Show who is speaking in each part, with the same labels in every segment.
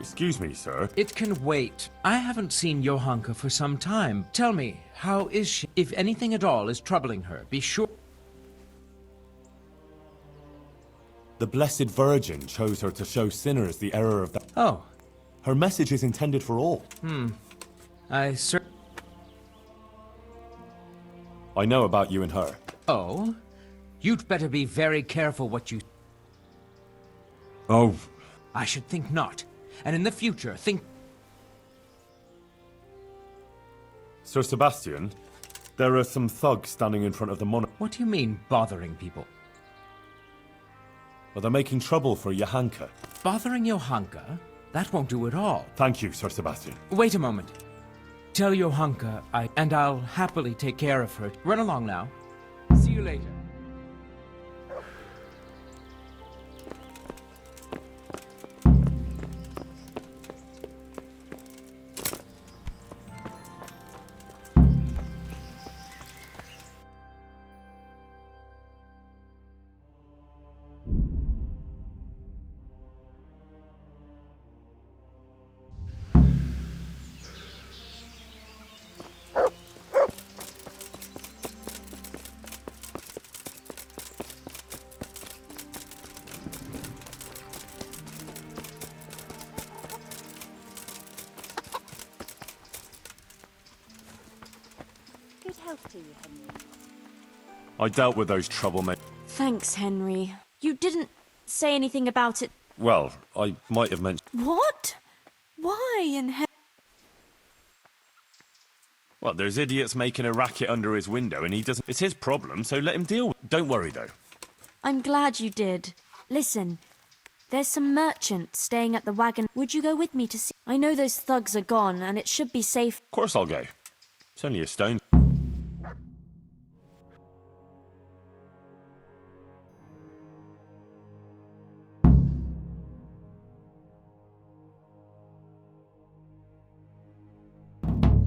Speaker 1: Excuse me, sir.
Speaker 2: It can wait. I haven't seen Johanka for some time. Tell me, how is she? If anything at all is troubling her, be sure...
Speaker 1: The Blessed Virgin chose her to show sinners the error of that.
Speaker 2: Oh.
Speaker 1: Her message is intended for all.
Speaker 2: I
Speaker 1: know about you and her.
Speaker 2: Oh? You'd better be very careful what you...
Speaker 1: Oh.
Speaker 2: I should think not. And in the future, think...
Speaker 1: Sir Sebastian, there are some thugs standing in front of the monastery.
Speaker 2: What do you mean, bothering people?
Speaker 1: Well, they're making trouble for Johanka.
Speaker 2: Bothering Johanka? That won't do at all.
Speaker 1: Thank you, Sir Sebastian.
Speaker 2: Wait a moment. Tell Johanka and I'll happily take care of her. Run along now. See you later.
Speaker 3: Good health to you, Henry.
Speaker 1: I dealt with those troublemakers.
Speaker 3: Thanks, Henry. You didn't say anything about it.
Speaker 1: Well, I might have mentioned...
Speaker 3: What? Why in hell?
Speaker 1: Well, there's idiots making a racket under his window and he doesn't... It's his problem, so let him deal with it. Don't worry, though.
Speaker 3: I'm glad you did. Listen, there's some merchants staying at the wagon. Would you go with me to see? I know those thugs are gone, and it should be safe.
Speaker 1: Of course I'll go. It's only a stone.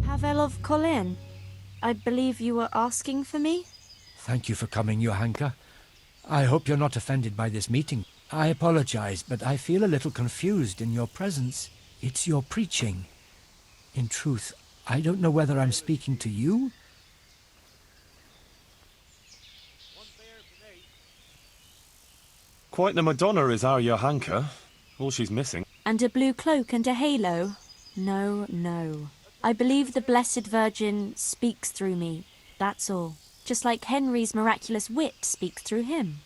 Speaker 3: Pavel of Colin, I believe you were asking for me?
Speaker 4: Thank you for coming, Johanka. I hope you're not offended by this meeting. I apologize, but I feel a little confused in your presence. It's your preaching. In truth, I don't know whether I'm speaking to you.
Speaker 1: Quite the Madonna is our Johanka. All she's missing.
Speaker 3: And a blue cloak and a halo? No, no. I believe the Blessed Virgin speaks through me, that's all. Just like Henry's miraculous wit speaks through him.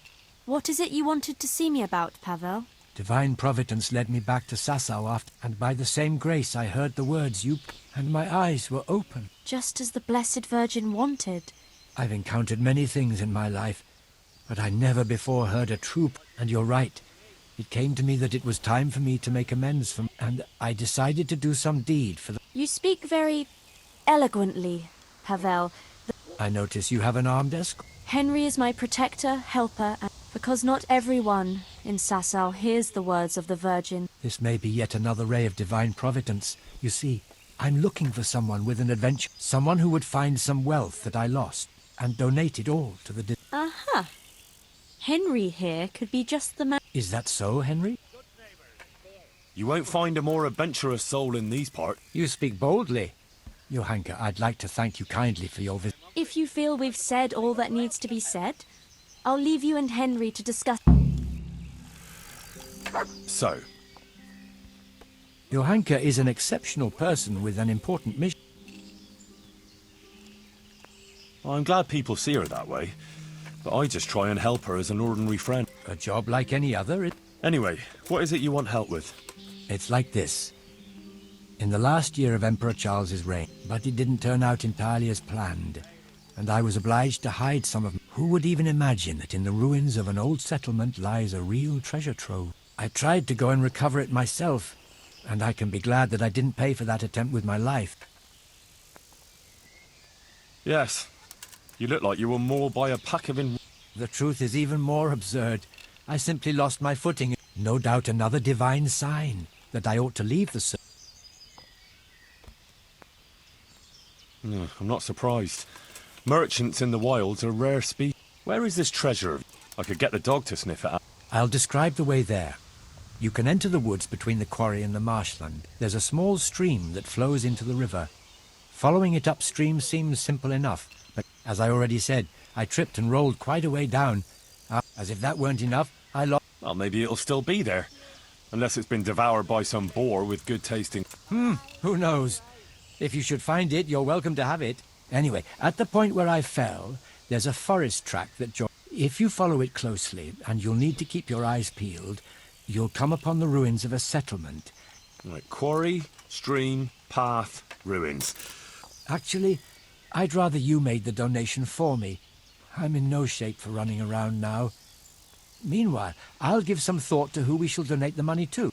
Speaker 3: What is it you wanted to see me about, Pavel?
Speaker 4: Divine Providence led me back to Sazava, and by the same grace I heard the words and my eyes were open.
Speaker 3: Just as the Blessed Virgin wanted.
Speaker 4: I've encountered many things in my life, but I never before heard a true... And you're right. It came to me that it was time for me to make amends and I decided to do some deed for the...
Speaker 3: You speak very eloquently, Pavel.
Speaker 4: I notice you have an armed escort.
Speaker 3: Henry is my protector, helper, and because not everyone in Sasau hears the words of the Virgin.
Speaker 4: This may be yet another ray of divine providence. You see, I'm looking for someone with an adventure. Someone who would find some wealth that I lost and donate it all to the...
Speaker 3: Aha! Henry here could be just the man...
Speaker 4: Is that so, Henry?
Speaker 1: You won't find a more adventurous soul in these parts.
Speaker 4: You speak boldly. Johanka, I'd like to thank you kindly for your visit.
Speaker 3: If you feel we've said all that needs to be said, I'll leave you and Henry to discuss...
Speaker 1: So?
Speaker 4: Johanka is an exceptional person with an important mission.
Speaker 1: Well, I'm glad people see her that way, but I just try and help her as an ordinary friend.
Speaker 4: A job like any other.
Speaker 1: Anyway, what is it you want help with?
Speaker 4: It's like this. In the last year of Emperor Charles's reign, but it didn't turn out entirely as planned, and I was obliged to hide some of... Who would even imagine that in the ruins of an old settlement lies a real treasure trove? I tried to go and recover it myself, and I can be glad that I didn't pay for that attempt with my life.
Speaker 1: Yes. You look like you were mauled by a pack of...
Speaker 4: The truth is even more absurd. I simply lost my footing. No doubt another divine sign that I ought to leave the...
Speaker 1: I'm not surprised. Merchants in the wilds are rare species. Where is this treasure? I could get the dog to sniff it out.
Speaker 4: I'll describe the way there. You can enter the woods between the quarry and the marshland. There's a small stream that flows into the river. Following it upstream seems simple enough, but as I already said, I tripped and rolled quite a way down. As if that weren't enough, I lost...
Speaker 1: Well, maybe it'll still be there. Unless it's been devoured by some boar with good tasting...
Speaker 4: Who knows? If you should find it, you're welcome to have it. Anyway, at the point where I fell, there's a forest track that joins... If you follow it closely, and you'll need to keep your eyes peeled, you'll come upon the ruins of a settlement.
Speaker 1: Right, quarry, stream, path, ruins.
Speaker 4: Actually, I'd rather you made the donation for me. I'm in no shape for running around now. Meanwhile, I'll give some thought to who we shall donate the money to.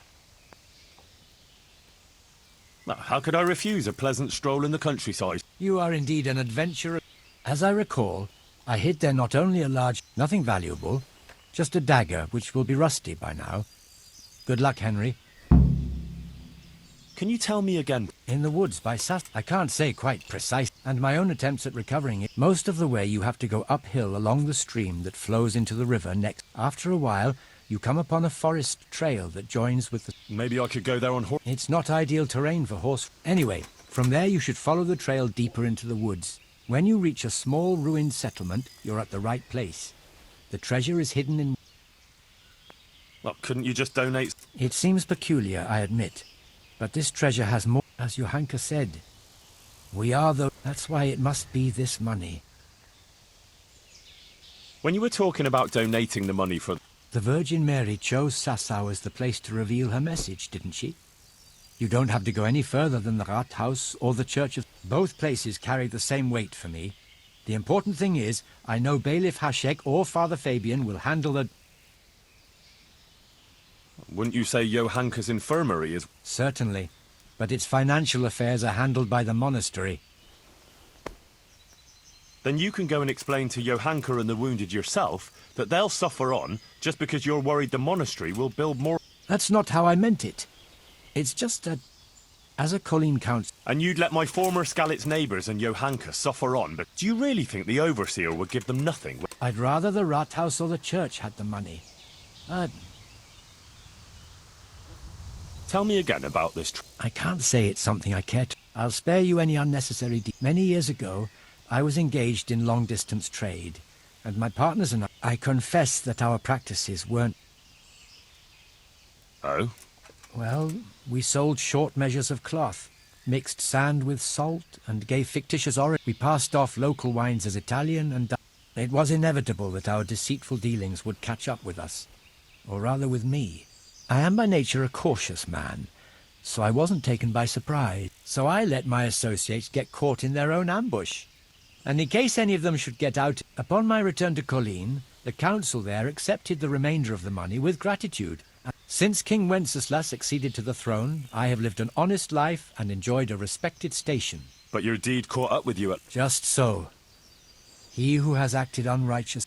Speaker 1: Well, how could I refuse a pleasant stroll in the countryside?
Speaker 4: You are indeed an adventurer. As I recall, I hid there not only a large... nothing valuable, just a dagger which will be rusty by now. Good luck, Henry.
Speaker 1: Can you tell me again?
Speaker 4: In the woods by I can't say quite precise, and my own attempts at recovering it. Most of the way you have to go uphill along the stream that flows into the river next. After a while, you come upon a forest trail that joins with the...
Speaker 1: Maybe I could go there on horse.
Speaker 4: It's not ideal terrain for horse... Anyway, from there you should follow the trail deeper into the woods. When you reach a small ruined settlement, you're at the right place. The treasure is hidden in...
Speaker 1: Well, couldn't you just donate?
Speaker 4: It seems peculiar, I admit. But this treasure has more, as Johanka said. We are the... That's why it must be this money.
Speaker 1: When you were talking about donating the money for...
Speaker 4: The Virgin Mary chose Sasau as the place to reveal her message, didn't she? You don't have to go any further than the Rathaus or the Church of... Both places carry the same weight for me. The important thing is, I know Bailiff Hašek or Father Fabian will handle the...
Speaker 1: Wouldn't you say Johanka's infirmary is...
Speaker 4: Certainly, but its financial affairs are handled by the monastery.
Speaker 1: Then you can go and explain to Johanka and the wounded yourself that they'll suffer on just because you're worried the monastery will build more...
Speaker 4: That's not how I meant it. It's just that, as a Colleen council...
Speaker 1: And you'd let my former Skalitz neighbours and Johanka suffer on, but do you really think the overseer would give them nothing?
Speaker 4: I'd rather the Rathaus or the church had the money.
Speaker 1: Tell me again about this...
Speaker 4: I can't say it's something I care to... I'll spare you any unnecessary... Many years ago, I was engaged in long-distance trade, and my partners and I confess that our practices weren't...
Speaker 1: Oh?
Speaker 4: Well, we sold short measures of cloth, mixed sand with salt, and gave fictitious origin. We passed off local wines as Italian, and it was inevitable that our deceitful dealings would catch up with us. Or rather with me. I am by nature a cautious man, so I wasn't taken by surprise. So I let my associates get caught in their own ambush. And in case any of them should get out, upon my return to Colleen, the council there accepted the remainder of the money with gratitude. Since King Wenceslas succeeded to the throne, I have lived an honest life and enjoyed a respected station.
Speaker 1: But your deed caught up with you at...
Speaker 4: Just so. He who has acted unrighteous...